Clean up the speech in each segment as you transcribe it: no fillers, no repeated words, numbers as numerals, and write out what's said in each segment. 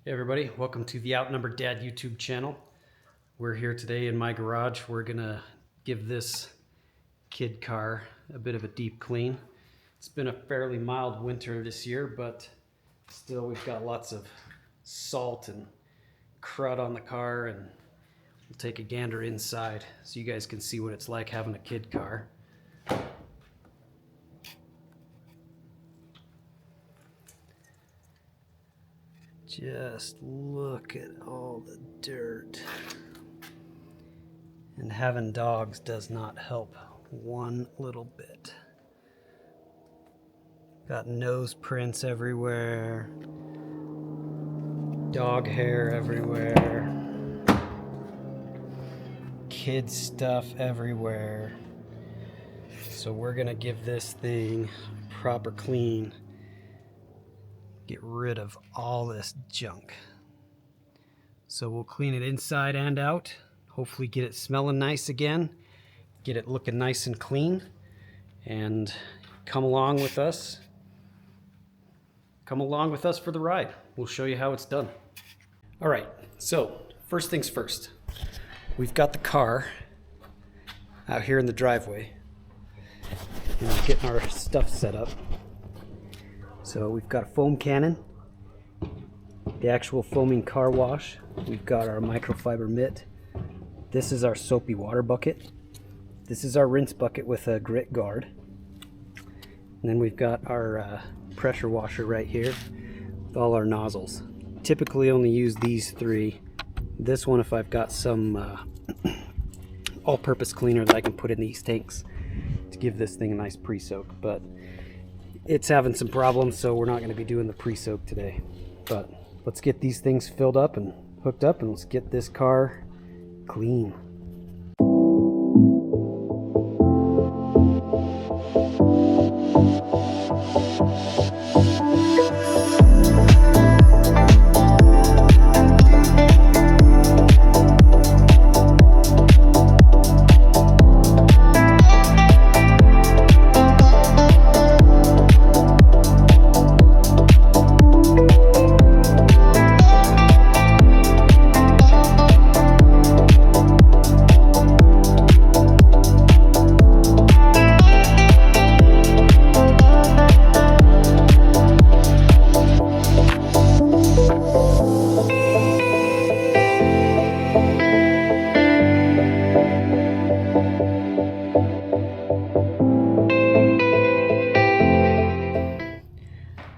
Hey everybody, welcome to the Outnumbered Dad YouTube channel. We're here today in my garage. We're gonna give this kid car a bit of a deep clean. It's been a fairly mild winter this year, but still we've got lots of salt and crud on the car, and we'll take a gander inside so you guys can see what it's like having a kid car. Just look at all the dirt. And having dogs does not help one little bit. Got nose prints everywhere, dog hair everywhere, kid stuff everywhere. So we're gonna give this thing a proper clean. Get rid of all this junk. So we'll clean it inside and out. Hopefully get it smelling nice again. Get it looking nice and clean. And come along with us. Come along with us for the ride. We'll show you how it's done. All right, so first things first. We've got the car out here in the driveway. And we're getting our stuff set up. So we've got a foam cannon, the actual foaming car wash. We've got our microfiber mitt. This is our soapy water bucket. This is our rinse bucket with a grit guard. And then we've got our pressure washer right here with all our nozzles. Typically only use these three. This one if I've got some all-purpose cleaner that I can put in these tanks to give this thing a nice pre-soak. But it's having some problems, so we're not going to be doing the pre-soak today. But let's get these things filled up and hooked up, and let's get this car clean.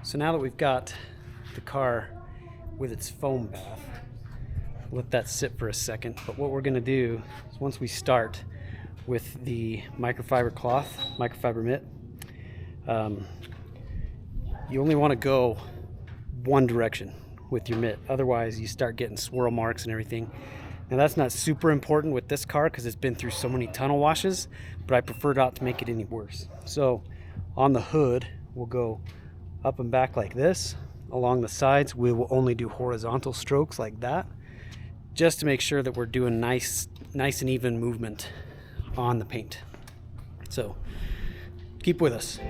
So now that we've got the car with its foam bath, let that sit for a second. But what we're going to do is once we start with the microfiber cloth, microfiber mitt, you only want to go one direction with your mitt. Otherwise you start getting swirl marks and everything. Now that's not super important with this car because it's been through so many tunnel washes, but I prefer not to make it any worse. So on the hood we'll go up and back like this. Along the sides we will only do horizontal strokes like that, just to make sure that we're doing nice and even movement on the paint. So keep with us.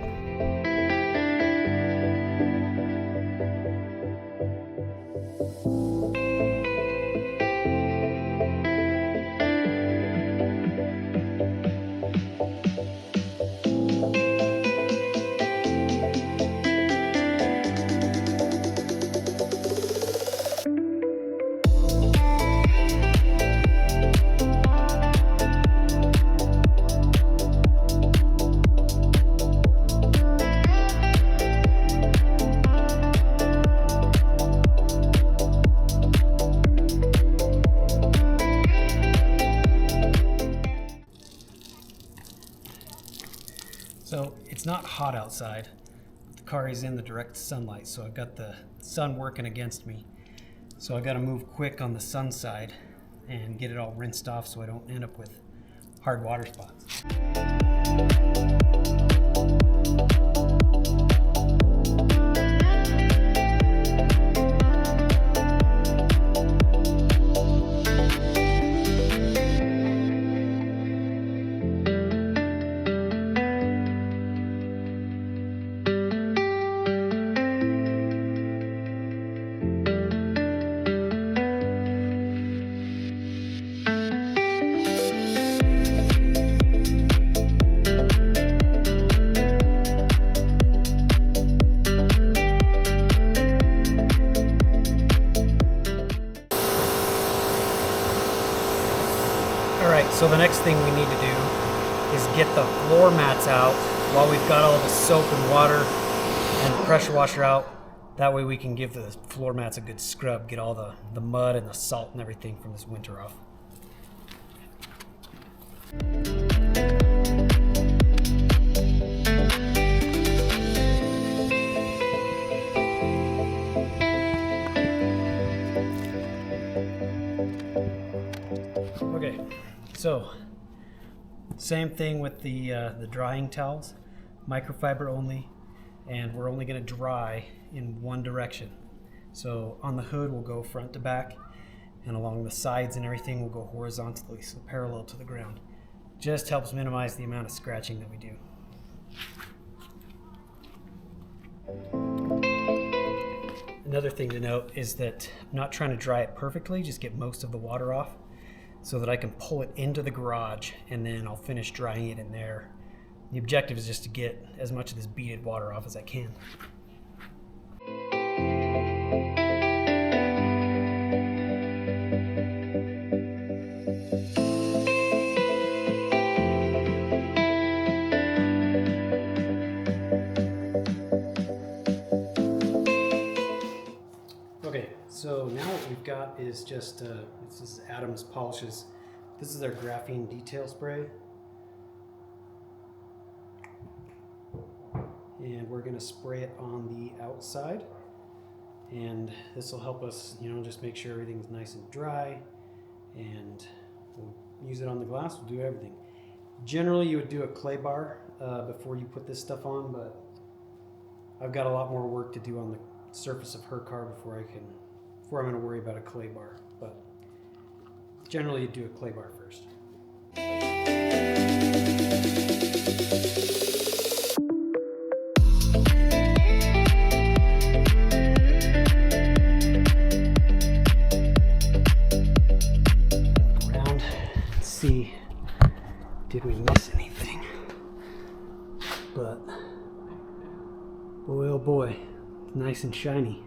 So it's not hot outside. The car is in the direct sunlight, so I've got the sun working against me. So I got to move quick on the sun side and get it all rinsed off so I don't end up with hard water spots. So the next thing we need to do is get the floor mats out while we've got all the soap and water and the pressure washer out. That way we can give the floor mats a good scrub, get all the mud and the salt and everything from this winter off. Okay, so same thing with the drying towels, microfiber only, and we're only going to dry in one direction. So on the hood we'll go front to back, and along the sides and everything we'll go horizontally, so parallel to the ground. Just helps minimize the amount of scratching that we do. Another thing to note is that I'm not trying to dry it perfectly, just get most of the water off so that I can pull it into the garage and then I'll finish drying it in there. The objective is just to get as much of this beaded water off as I can. Okay, so now what we've got is just, this is Adams Polishes. This is their graphene detail spray. And we're going to spray it on the outside. And this will help us, just make sure everything's nice and dry. And we'll use it on the glass, we'll do everything. Generally you would do a clay bar before you put this stuff on, but I've got a lot more work to do on the surface of her car before I'm going to worry about a clay bar. But generally you do a clay bar first. Around, let's see, did we miss anything? But boy, oh boy, it's nice and shiny.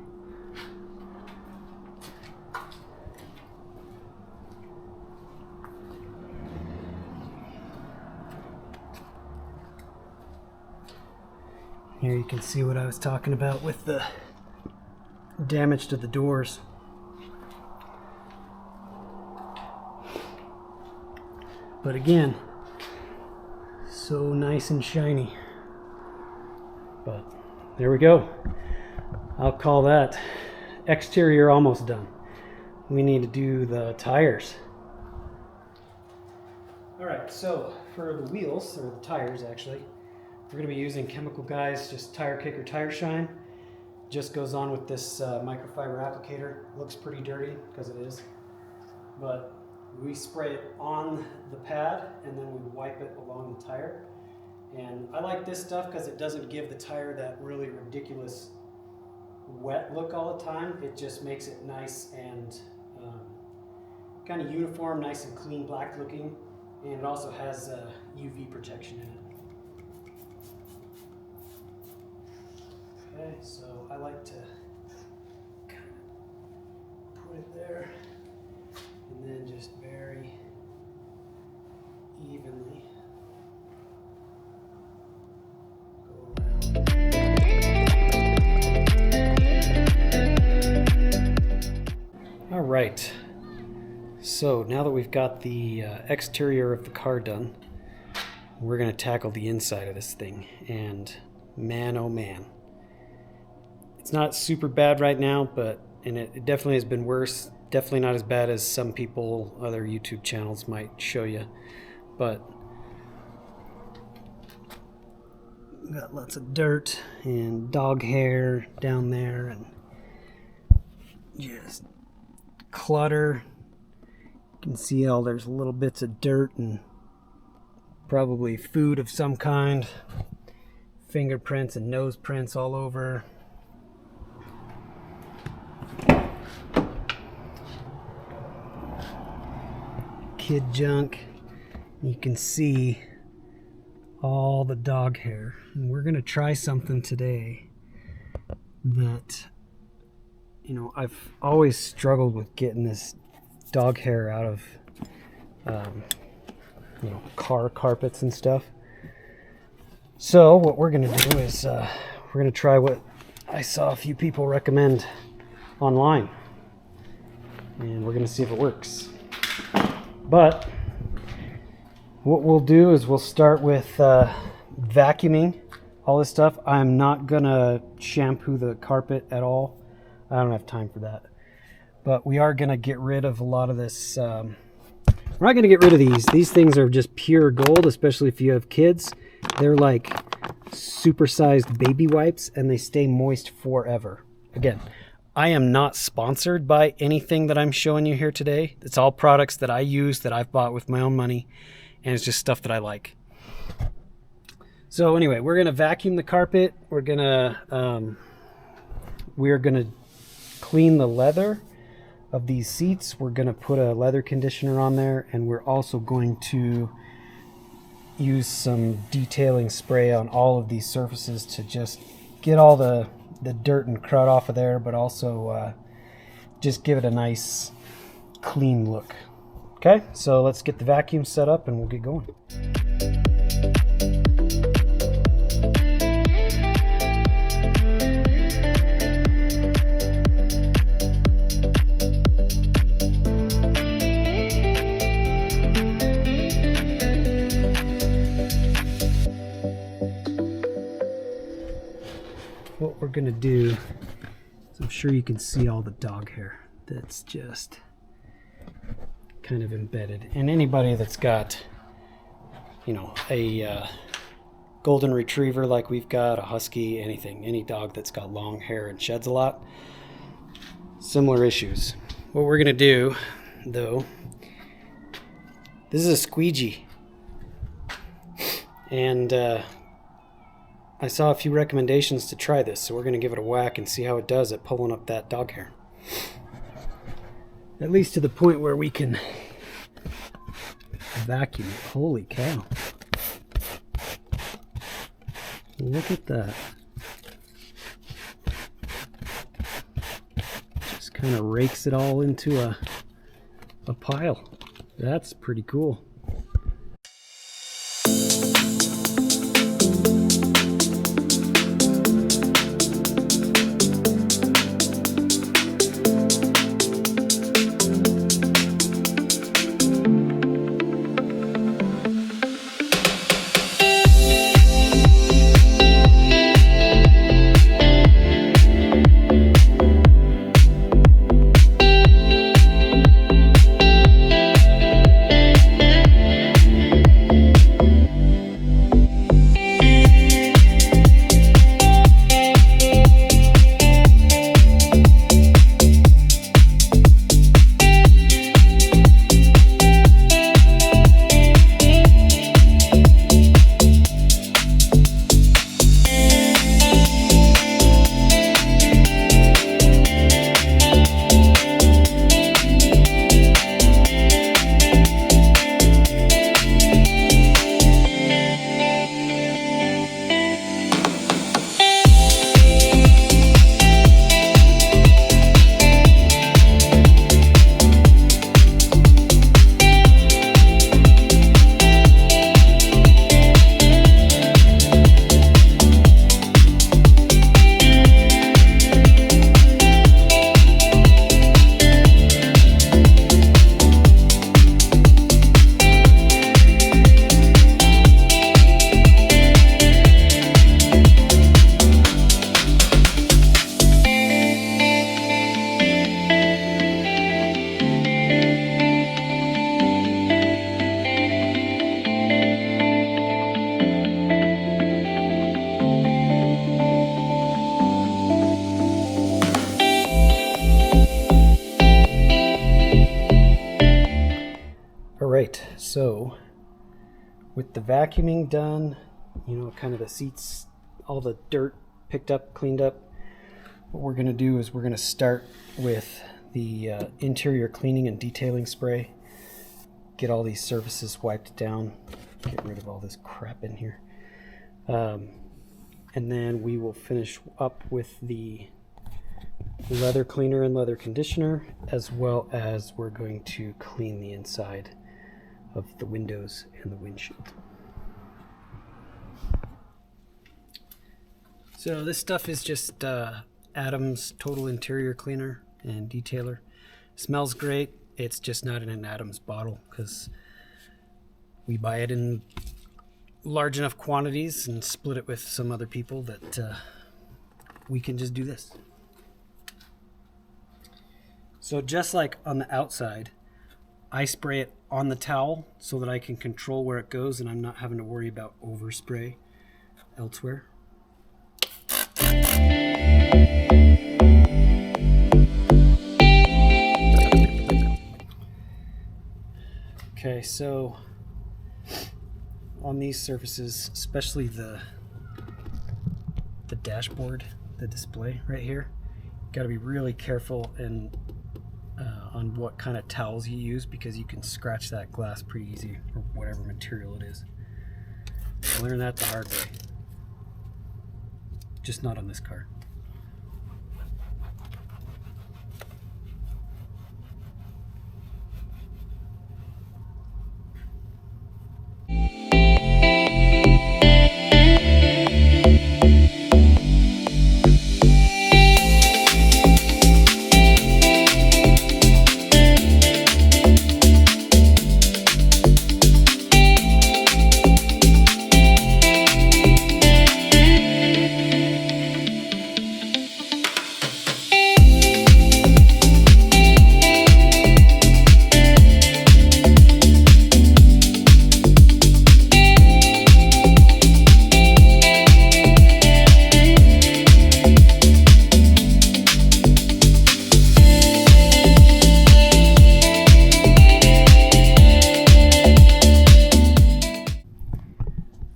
Here you can see what I was talking about with the damage to the doors. But again, so nice and shiny. But there we go. I'll call that exterior almost done. We need to do the tires. Alright, so for the wheels, or the tires actually, we're going to be using Chemical Guys, just Tire Kick or Tire Shine. Just goes on with this microfiber applicator. Looks pretty dirty, because it is. But we spray it on the pad, and then we wipe it along the tire. And I like this stuff because it doesn't give the tire that really ridiculous wet look all the time. It just makes it nice and kind of uniform, nice and clean, black looking. And it also has UV protection in it. Okay, so I like to kind of put it there and then just very evenly go around. All right, so now that we've got the exterior of the car done, we're going to tackle the inside of this thing, and man oh man. It's not super bad right now, and it definitely has been worse. Definitely not as bad as some people, other YouTube channels might show you. But got lots of dirt and dog hair down there and just clutter. You can see there's little bits of dirt and probably food of some kind. Fingerprints and nose prints all over. Kid junk. You can see all the dog hair, and we're gonna try something today that I've always struggled with getting this dog hair out of you know, car carpets and stuff. So what we're gonna do is we're gonna try what I saw a few people recommend online, and we're gonna see if it works. But what we'll do is we'll start with vacuuming all this stuff. I'm not gonna shampoo the carpet at all. I don't have time for that. But we are gonna get rid of a lot of this. We're not gonna get rid of these. These things are just pure gold, especially if you have kids. They're like supersized baby wipes, and they stay moist forever. Again, I am not sponsored by anything that I'm showing you here today. It's all products that I use, that I've bought with my own money, and it's just stuff that I like. So anyway, we're gonna vacuum the carpet. We're gonna clean the leather of these seats. We're gonna put a leather conditioner on there, and we're also going to use some detailing spray on all of these surfaces to just get all the dirt and crud off of there, but also just give it a nice clean look. Okay, so let's get the vacuum set up and we'll get going. What we're gonna do is, I'm sure you can see all the dog hair that's just kind of embedded. And anybody that's got, you know, a golden retriever like we've got, a husky, anything, any dog that's got long hair and sheds a lot, similar issues. What we're gonna do though, this is a squeegee, and I saw a few recommendations to try this, so we're going to give it a whack and see how it does at pulling up that dog hair. At least to the point where we can vacuum it. Holy cow. Look at that. Just kind of rakes it all into a pile. That's pretty cool. Alright, so with the vacuuming done, you know, kind of the seats, all the dirt picked up, cleaned up, what we're going to do is we're going to start with the interior cleaning and detailing spray. Get all these surfaces wiped down, get rid of all this crap in here. And then we will finish up with the leather cleaner and leather conditioner, as well as we're going to clean the inside of the windows and the windshield. So this stuff is just Adam's Total Interior Cleaner and Detailer. Smells great. It's just not in an Adam's bottle because we buy it in large enough quantities and split it with some other people that we can just do this. So just like on the outside, I spray it on the towel so that I can control where it goes and I'm not having to worry about overspray elsewhere. Okay, so on these surfaces, especially the dashboard, the display right here, got to be really careful and on what kind of towels you use because you can scratch that glass pretty easy or whatever material it is. I learned that the hard way. Just not on this car.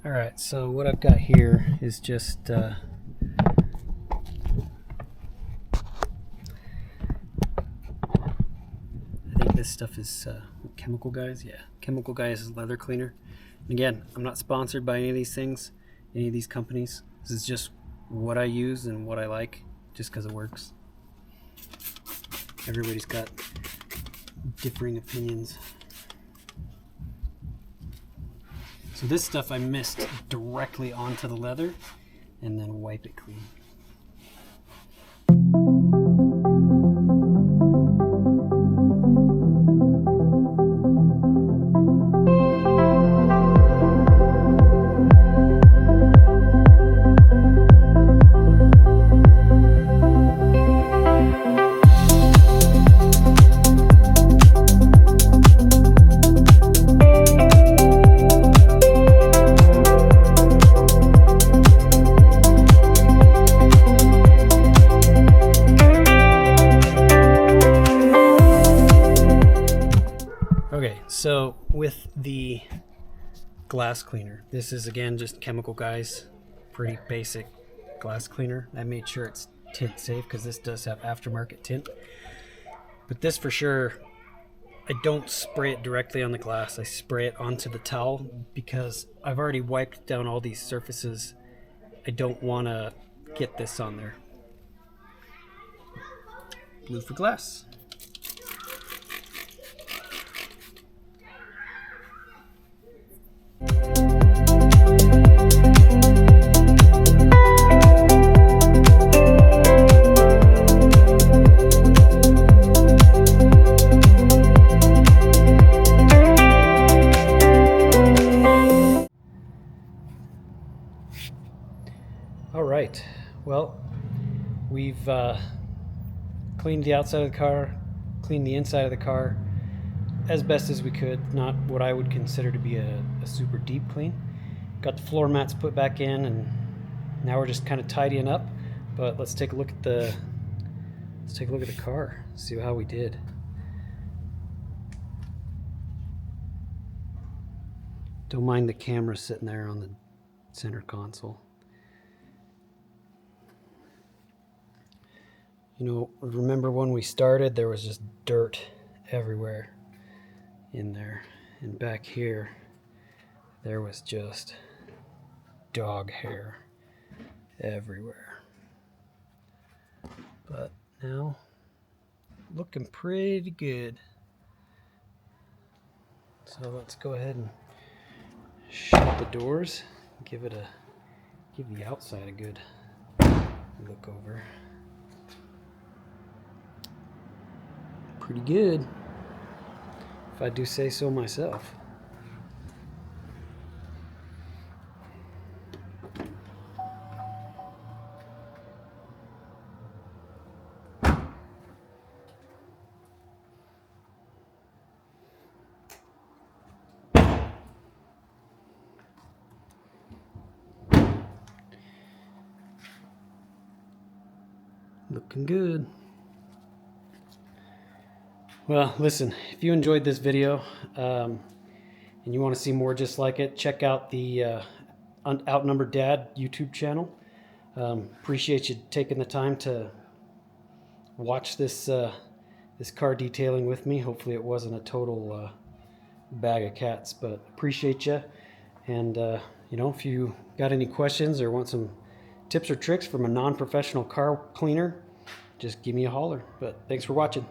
Alright, so what I've got here is just I think this stuff is Chemical Guys. Yeah, Chemical Guys is leather cleaner. And again, I'm not sponsored by any of these things, any of these companies. This is just what I use and what I like, just because it works. Everybody's got differing opinions. So this stuff I mist directly onto the leather and then wipe it clean. Okay, so with the glass cleaner, this is again just Chemical Guys, pretty basic glass cleaner. I made sure it's tint safe because this does have aftermarket tint. But this for sure, I don't spray it directly on the glass. I spray it onto the towel because I've already wiped down all these surfaces. I don't want to get this on there. Blue for glass. All right, well, we've cleaned the outside of the car, cleaned the inside of the car as best as we could. Not what I would consider to be a super deep clean. Got the floor mats put back in, and now we're just kind of tidying up. But let's take a look at the car, see how we did. Don't mind the camera sitting there on the center console. You know, remember when we started, there was just dirt everywhere in there. And back here, there was just dog hair everywhere. But now, looking pretty good. So let's go ahead and shut the doors. Give the outside a good look over. Pretty good, if I do say so myself. Looking good. Well, listen, if you enjoyed this video and you want to see more just like it, check out the Outnumbered Dad YouTube channel. Appreciate you taking the time to watch this this car detailing with me. Hopefully it wasn't a total bag of cats, but appreciate you. And you know, if you got any questions or want some tips or tricks from a non-professional car cleaner, just give me a holler. But thanks for watching.